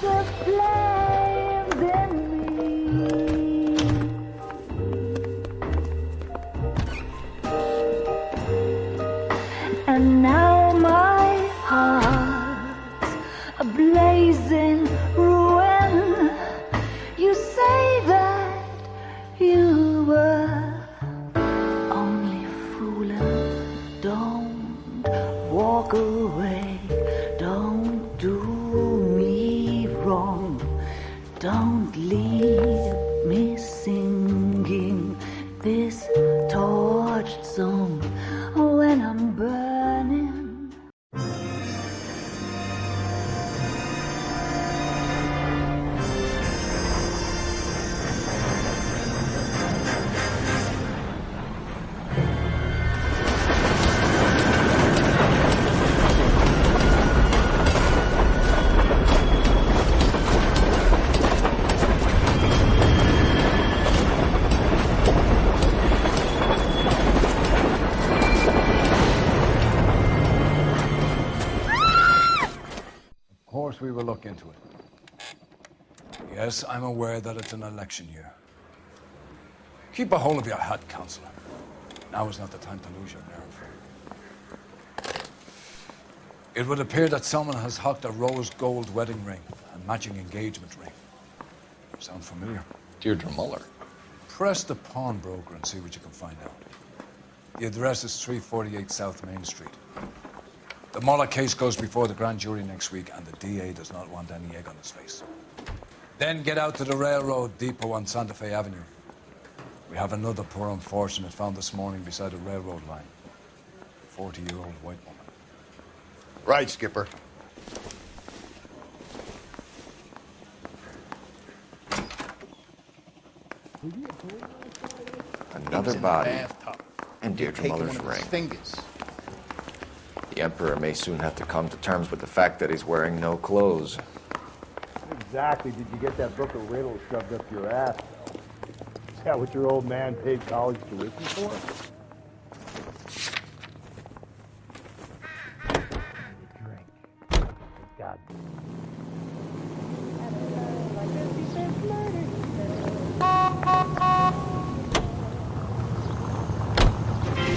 The flames in me. And now my heart's a blazing ruin. You say that you were only fooling. Don't walk away. Don't do me wrong. Don't leave me singing this torched song when I'm burning. We will look into it. Yes, I'm aware that it's an election year. Keep a hold of your head, Counselor. Now is not the time to lose your nerve. It would appear that someone has hocked a rose gold wedding ring and matching engagement ring. Sound familiar? Deirdre Muller. Press the pawnbroker and see what you can find out. The address is 348 South Main Street. The Muller case goes before the grand jury next week, and the DA does not want any egg on his face. Then get out to the railroad depot on Santa Fe Avenue. We have another poor unfortunate found this morning beside a railroad line. 40-year-old white woman. Right, Skipper. Another body. And Deirdre Muller's ring. Fingers. The Emperor may soon have to come to terms with the fact that he's wearing no clothes. Exactly did you get that book of riddles shoved up your ass, though? Is that what your old man paid college tuition for? Drink. God.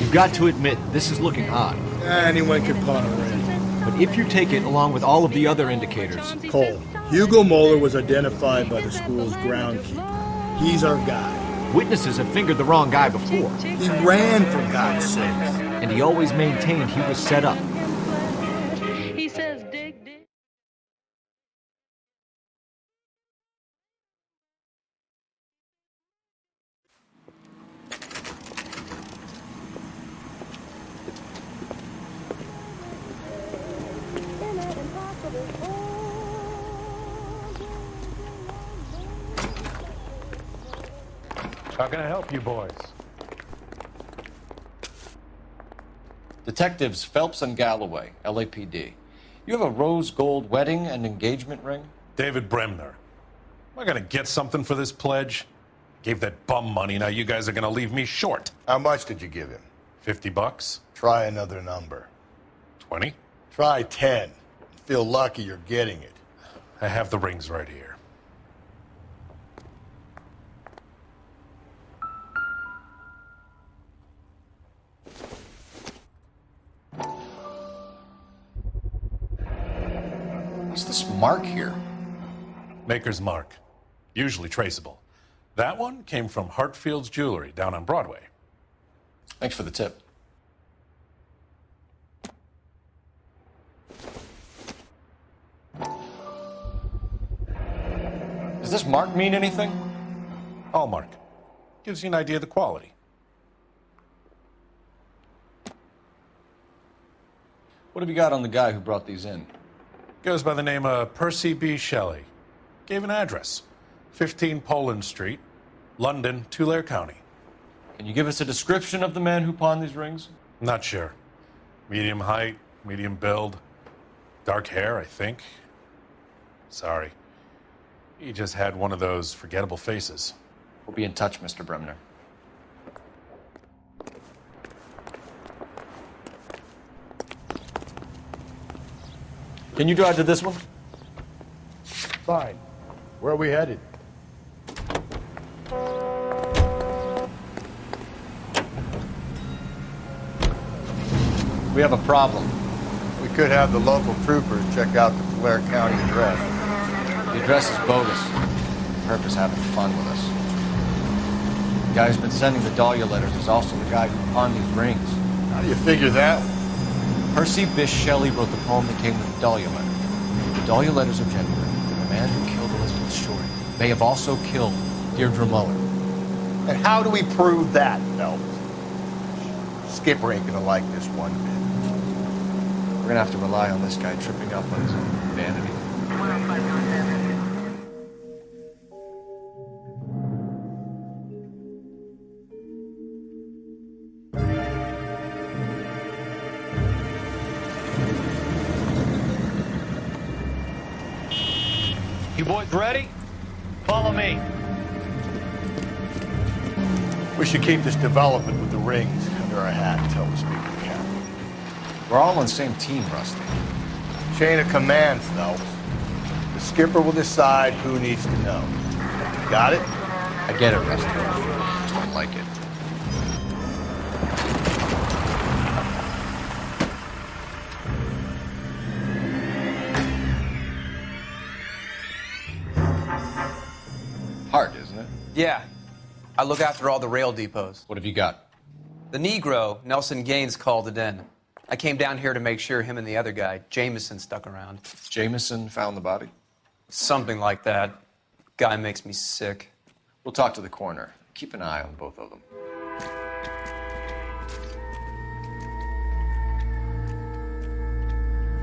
You've got to admit, this is looking odd. Anyone can pawn a ring. But if you take it along with all of the other indicators... Cole, Hugo Moeller was identified by the school's groundkeeper. He's our guy. Witnesses have fingered the wrong guy before. He ran, for God's sake. And he always maintained he was set up. He says, dig, dig. How can I help you boys? Detectives Phelps and Galloway, LAPD. You have a rose gold wedding and engagement ring? David Bremner. Am I gonna get something for this pledge? Gave that bum money, now you guys are gonna leave me short. How much did you give him? $50? Try another number. 20? Try 10. Feel lucky you're getting it. I have the rings right here. What's this mark here? Maker's mark. Usually traceable. That one came from Hartfield's Jewelry down on Broadway. Thanks for the tip. Does this mark mean anything? Hallmark. Gives you an idea of the quality. What have you got on the guy who brought these in? Goes by the name of Percy B. Shelley. Gave an address. 15 Poland Street, London, Tulare County. Can you give us a description of the man who pawned these rings? Not sure. Medium height, medium build. Dark hair, I think. Sorry. He just had one of those forgettable faces. We'll be in touch, Mr. Bremner. Can you drive to this one? Fine. Where are we headed? We have a problem. We could have the local troopers check out the Blair County address. The address is bogus. Perp is having fun with us. The guy who's been sending the Dahlia letters is also the guy who pawned these rings. How do you figure that? Percy Bysshe Shelley wrote the poem that came with the Dahlia letter. The Dahlia letters are genuine. The man who killed Elizabeth Short may have also killed Deirdre Muller. And how do we prove that, Phelps? Skipper ain't gonna like this one bit. We're gonna have to rely on this guy tripping up on his own vanity. You boys ready? Follow me. We should keep this development with the rings under our hat until we speak to the captain. We're all on the same team, Rusty. Chain of command, Phelps. The skipper will decide who needs to know. Got it? I get it, Rusty. I just don't like it. Hard, isn't it? Yeah. I look after all the rail depots. What have you got? The Negro, Nelson Gaines, called it in. I came down here to make sure him and the other guy, Jameson, stuck around. Jameson found the body? Something like that. Guy makes me sick. We'll talk to the coroner. Keep an eye on both of them.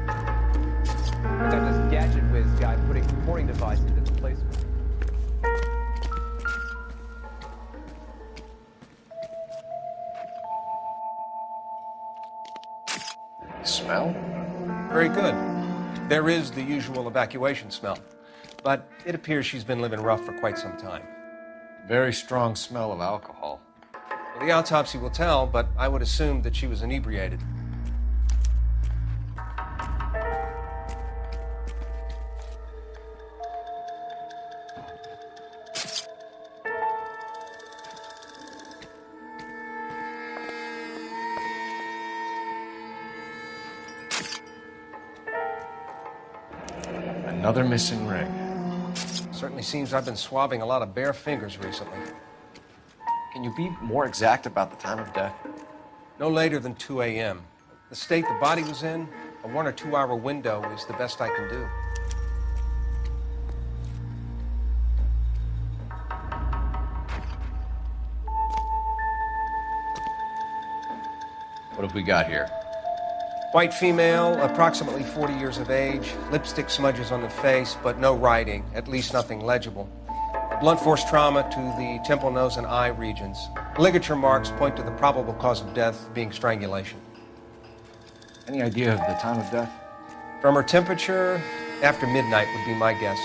I got this gadget whiz guy putting recording devices in the place. Smell? Very good. There is the usual evacuation smell, but it appears she's been living rough for quite some time. Very strong smell of alcohol. Well, the autopsy will tell, but I would assume that she was inebriated. Another missing ring. Certainly seems I've been swabbing a lot of bare fingers recently. Can you be more exact about the time of death? No later than 2 a.m. The state the body was in, a 1 or 2 hour window is the best I can do. What have we got here? White female, approximately 40 years of age, lipstick smudges on the face, but no writing, at least nothing legible. Blunt force trauma to the temple, nose, and eye regions. Ligature marks point to the probable cause of death being strangulation. Any idea of the time of death? From her temperature, after midnight would be my guess.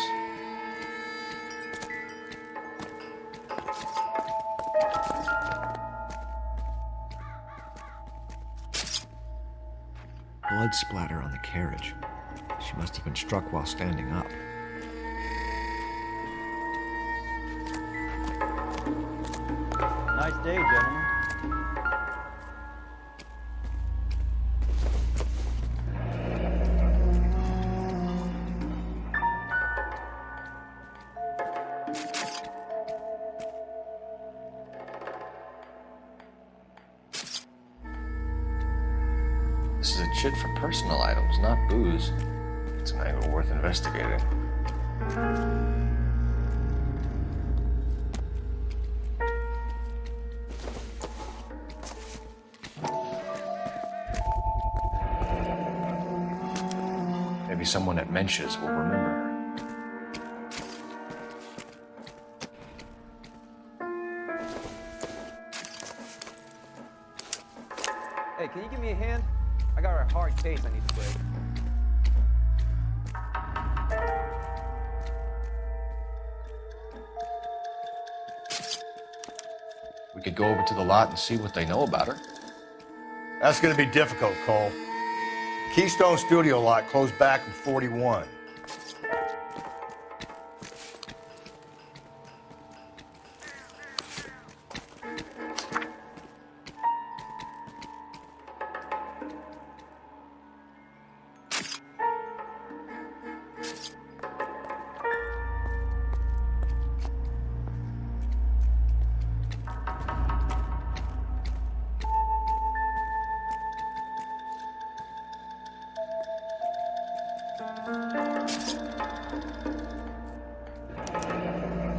Blood splatter on the carriage. She must have been struck while standing up. Nice day, gentlemen. This is a chit for personal items, not booze. It's an angle worth investigating. Maybe someone at Mensch's will remember her. Hey, can you give me a hand? I got a hard case I need to break. We could go over to the lot and see what they know about her. That's gonna be difficult, Cole. Keystone Studio lot closed back in 41.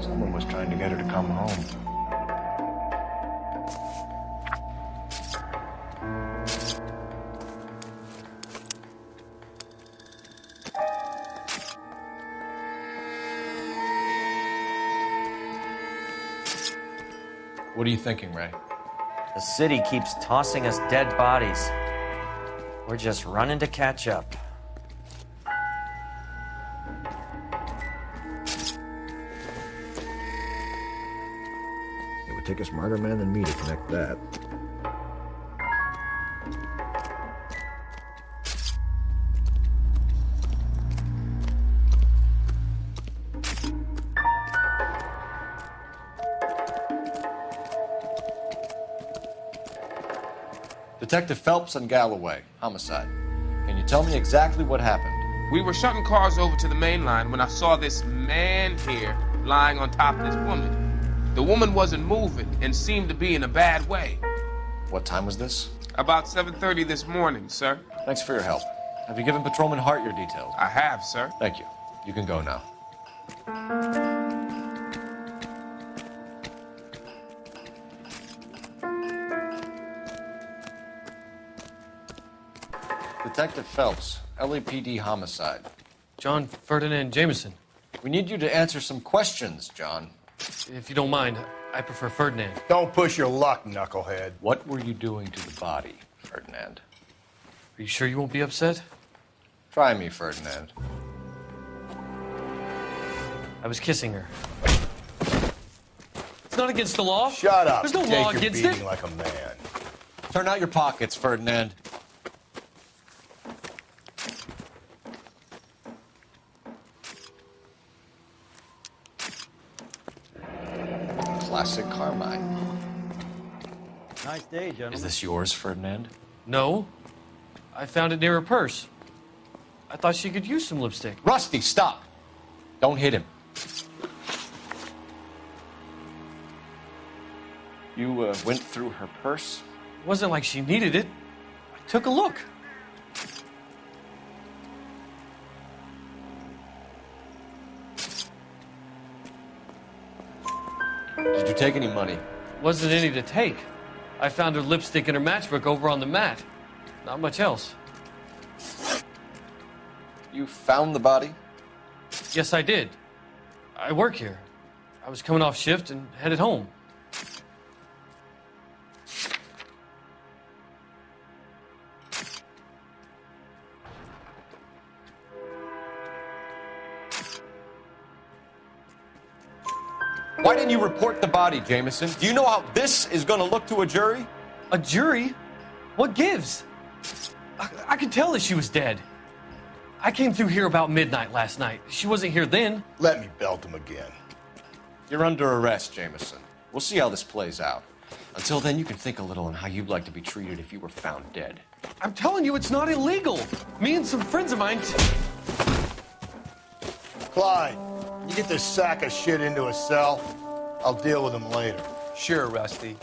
Someone was trying to get her to come home. What are you thinking, Ray? The city keeps tossing us dead bodies. We're just running to catch up. It would take a smarter man than me to connect that. Detective Phelps and Galloway, homicide. Can you tell me exactly what happened? We were shutting cars over to the main line when I saw this man here lying on top of this woman. The woman wasn't moving and seemed to be in a bad way. What time was this? About 7:30 this morning, sir. Thanks for your help. Have you given Patrolman Hart your details? I have, sir. Thank you. You can go now. Detective Phelps, LAPD homicide. John Ferdinand Jameson. We need you to answer some questions, John. If you don't mind, I prefer Ferdinand. Don't push your luck, knucklehead. What were you doing to the body, Ferdinand? Are you sure you won't be upset? Try me, Ferdinand. I was kissing her. It's not against the law. Shut up. There's no Take law your against beating it. like a man. Turn out your pockets, Ferdinand. Classic Carmine. Nice day, gentlemen. Is this yours, Ferdinand? No. I found it near her purse. I thought she could use some lipstick. Rusty, stop! Don't hit him. You went through her purse? It wasn't like she needed it. I took a look. Did you take any money? Wasn't any to take. I found her lipstick and her matchbook over on the mat. Not much else. You found the body? Yes, I did. I work here. I was coming off shift and headed home. Why didn't you report the body, Jameson? Do you know how this is going to look to a jury? A jury? What gives? I could tell that she was dead. I came through here about midnight last night. She wasn't here then. Let me belt him again. You're under arrest, Jameson. We'll see how this plays out. Until then, you can think a little on how you'd like to be treated if you were found dead. I'm telling you, it's not illegal. Me and some friends of mine... Clyde, you get this sack of shit into a cell. I'll deal with him later. Sure, Rusty.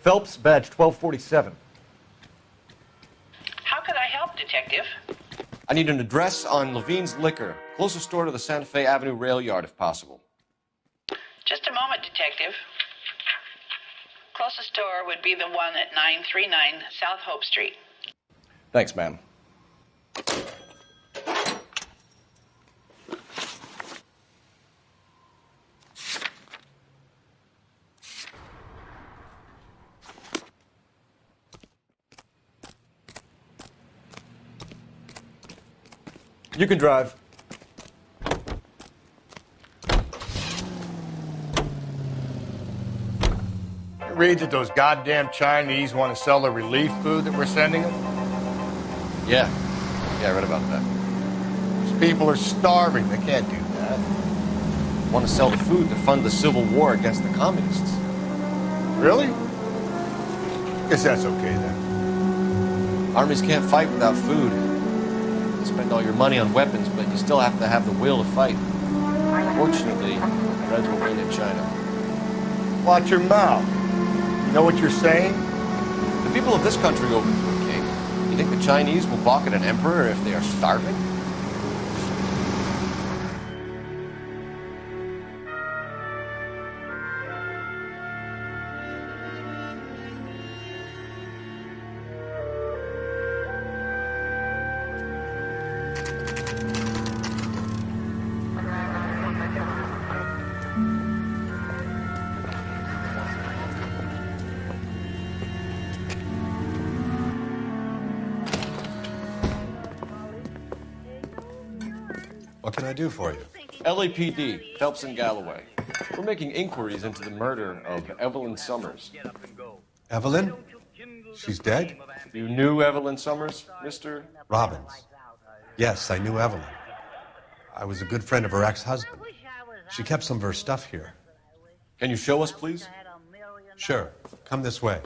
Phelps, badge 1247. How could I help, Detective? I need an address on Levine's Liquor, closest store to the Santa Fe Avenue rail yard, if possible. Just a moment, Detective. Closest store would be the one at 939 South Hope Street. Thanks, ma'am. You can drive. Read that those goddamn Chinese want to sell the relief food that we're sending them? Yeah. Yeah, I read about that. These people are starving. They can't do that. Want to sell the food to fund the civil war against the communists. Really? Guess that's okay then. Armies can't fight without food. You spend all your money on weapons, but you still have to have the will to fight. Fortunately, the Reds will win in China. Watch your mouth. You know what you're saying? The people of this country open to a king. You think the Chinese will balk at an emperor if they are starving? What can I do for you? LAPD, Phelps and Galloway. We're making inquiries into the murder of Evelyn Summers. Evelyn? She's dead? You knew Evelyn Summers, Mr. Robbins. Yes, I knew Evelyn. I was a good friend of her ex-husband. She kept some of her stuff here. Can you show us, please? Sure. Come this way.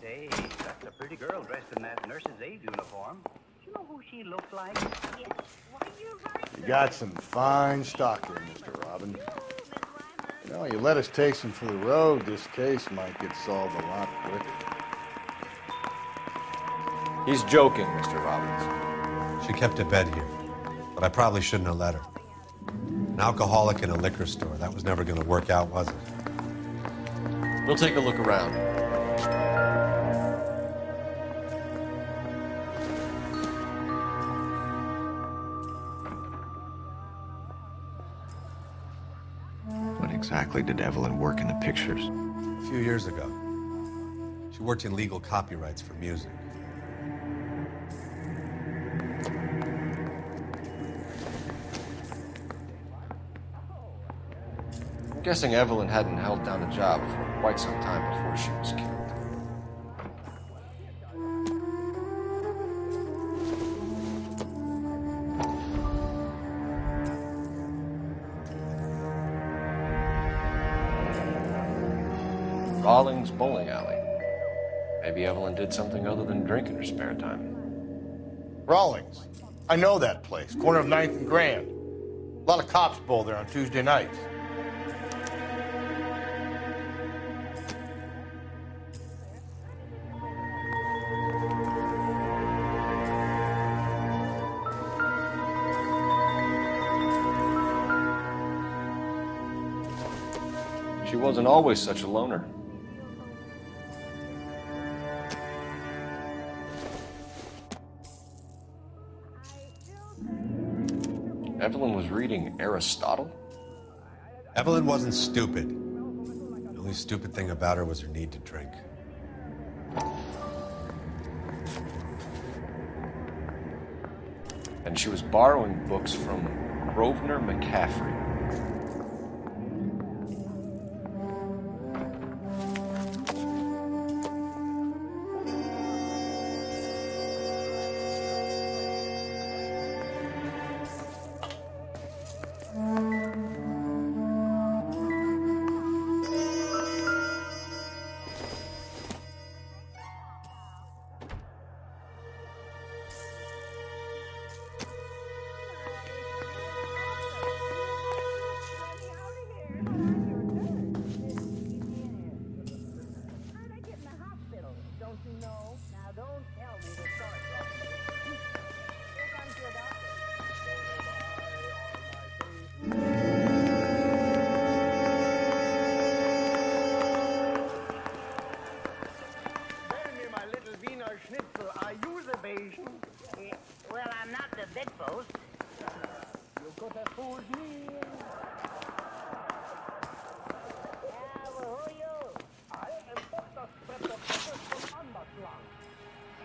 Say, that's a pretty girl dressed in that nurse's aide uniform. Do you know who she looks like? Yes. Why, you're right. You got some fine stock here, Mr. Robin. You know, you let us take some for the road, this case might get solved a lot quicker. He's joking, Mr. Robbins. She kept a bed here, but I probably shouldn't have let her. An alcoholic in a liquor store. That was never going to work out, was it? We'll take a look around. When exactly did Evelyn work in the pictures? A few years ago. She worked in legal copyrights for music. I'm guessing Evelyn hadn't held down a job for quite some time before she was killed. Rawlings Bowling Alley. Maybe Evelyn did something other than drink in her spare time. Rawlings. I know that place. Corner of 9th and Grand. A lot of cops bowl there on Tuesday nights. She wasn't always such a loner. Evelyn was reading Aristotle? Evelyn wasn't stupid. The only stupid thing about her was her need to drink. And she was borrowing books from Grosvenor McCaffrey.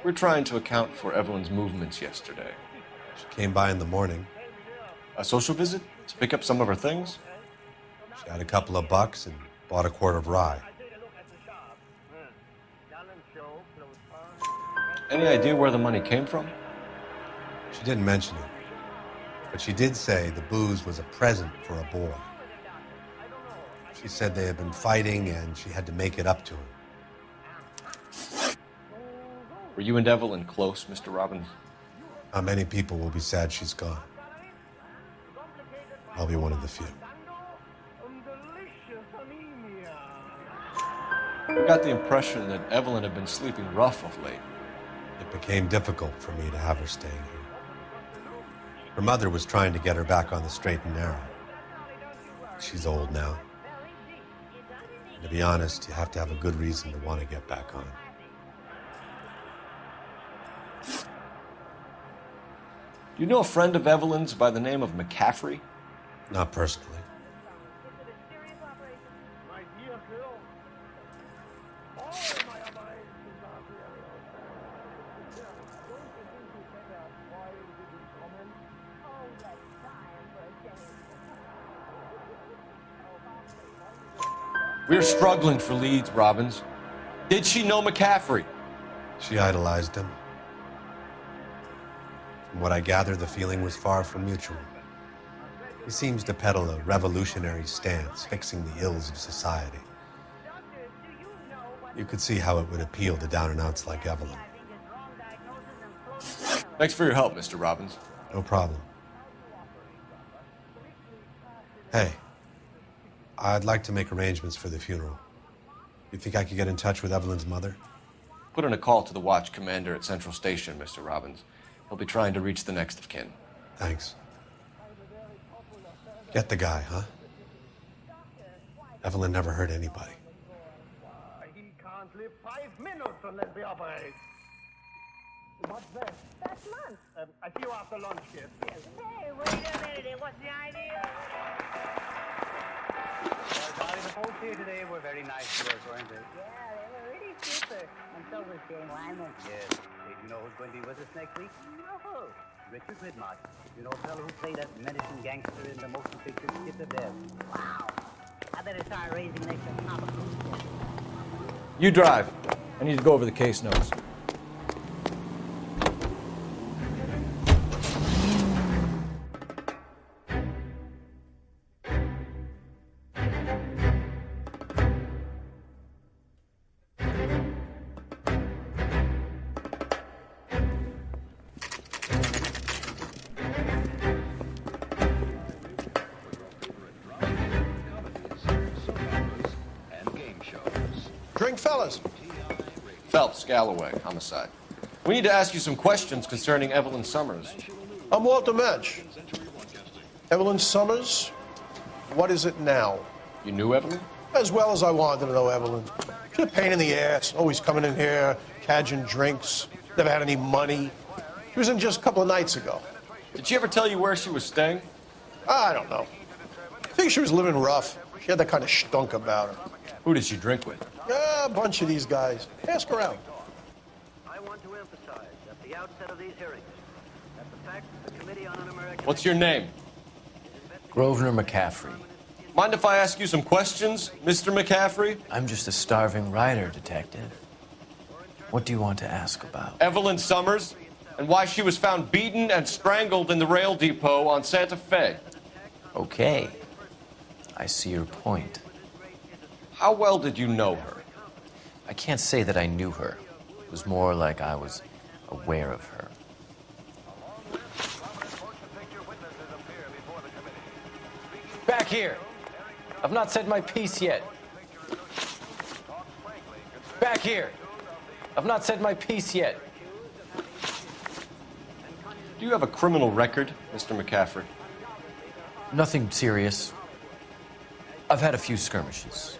We're trying to account for Evelyn's movements yesterday. She came by in the morning. A social visit to pick up some of her things? She had a couple of bucks and bought a quart of rye. Any idea where the money came from? She didn't mention it, but she did say the booze was a present for a boy. She said they had been fighting and she had to make it up to him. Were you and Evelyn close, Mr. Robbins? Not many people will be sad she's gone. I'll be one of the few. I got the impression that Evelyn had been sleeping rough of late. It became difficult for me to have her staying here. Her mother was trying to get her back on the straight and narrow. She's old now. And to be honest, you have to have a good reason to want to get back on. Do you know a friend of Evelyn's by the name of McCaffrey? Not personally. We're struggling for leads, Robbins. Did she know McCaffrey? She idolized him. From what I gather, the feeling was far from mutual. He seems to peddle a revolutionary stance, fixing the ills of society. You could see how it would appeal to down-and-outs like Evelyn. Thanks for your help, Mr. Robbins. No problem. Hey, I'd like to make arrangements for the funeral. You think I could get in touch with Evelyn's mother? Put in a call to the watch commander at Central Station, Mr. Robbins. He'll be trying to reach the next of kin. Thanks. Get the guy, huh? Evelyn never hurt anybody. He can't live 5 minutes unless we operate. What's that? That's lunch. I see you after lunch, kid. Yes. Hey, wait a minute. What's the idea? Darling, the folks here today were very nice to us, weren't they? Yeah, they were really super. And so was Jane Wyman. Yes. Hey, do you know who's going to be with us next week? No, who? Richard Widmark. You know the fellow who played that menacing gangster in the motion picture Skip of Death. Wow. I better start raising an extra topical. You drive. I need to go over the case notes. Drink, fellas. Phelps, Galloway, homicide. We need to ask you some questions concerning Evelyn Summers. I'm Walter Mensch. Evelyn Summers, what is it now? You knew Evelyn? As well as I wanted to know Evelyn. She's a pain in the ass, always coming in here, cadging drinks, never had any money. She was in just a couple of nights ago. Did she ever tell you where she was staying? I don't know. I think she was living rough. She had that kind of stunk about her. Who did she drink with? A bunch of these guys. Ask her out. I want to emphasize at the outset of these hearings that the fact that the Committee on Un-American... What's your name? Grosvenor McCaffrey. Mind if I ask you some questions, Mr. McCaffrey? I'm just a starving writer, detective. What do you want to ask about? Evelyn Summers, and why she was found beaten and strangled in the rail depot on Santa Fe. Okay. I see your point. How well did you know her? I can't say that I knew her. It was more like I was aware of her. Back here. I've not said my piece yet. Back here. I've not said my piece yet. Do you have a criminal record, Mr. McCaffrey? Nothing serious. I've had a few skirmishes.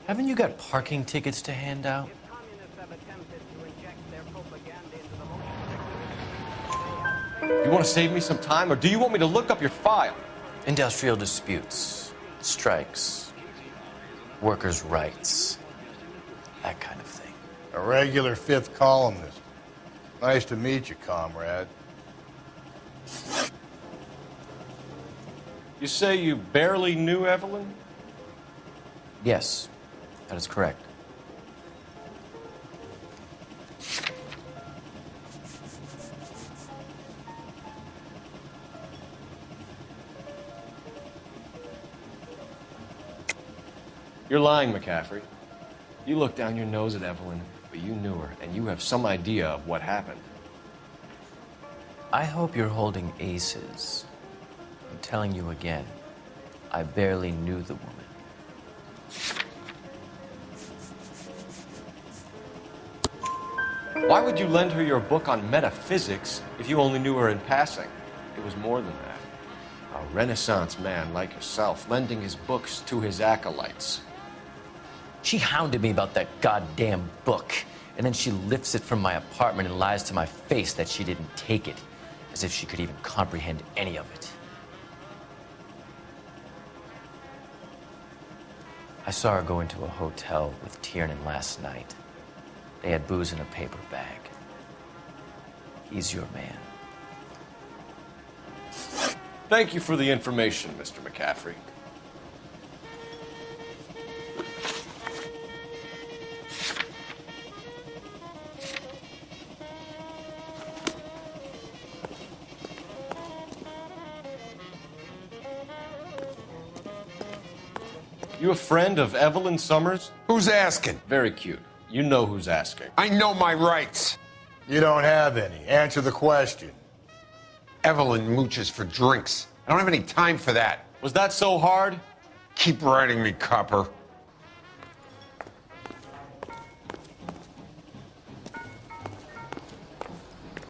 Haven't you got parking tickets to hand out? You want to save me some time, or do you want me to look up your file? Industrial disputes, strikes, workers' rights, that kind of thing. A regular fifth columnist. Nice to meet you, comrade. You say you barely knew Evelyn? Yes, that is correct. You're lying, McCaffrey. You looked down your nose at Evelyn, but you knew her, and you have some idea of what happened. I hope you're holding aces. I'm telling you again, I barely knew the woman. Why would you lend her your book on metaphysics if you only knew her in passing? It was more than that. A Renaissance man like yourself, lending his books to his acolytes. She hounded me about that goddamn book, and then she lifts it from my apartment and lies to my face that she didn't take it, as if she could even comprehend any of it. I saw her go into a hotel with Tiernan last night. They had booze in a paper bag. He's your man. Thank you for the information, Mr. McCaffrey. You a friend of Evelyn Summers? Who's asking? Very cute. You know who's asking. I know my rights. You don't have any. Answer the question. Evelyn mooches for drinks. I don't have any time for that. Was that so hard? Keep writing me, copper.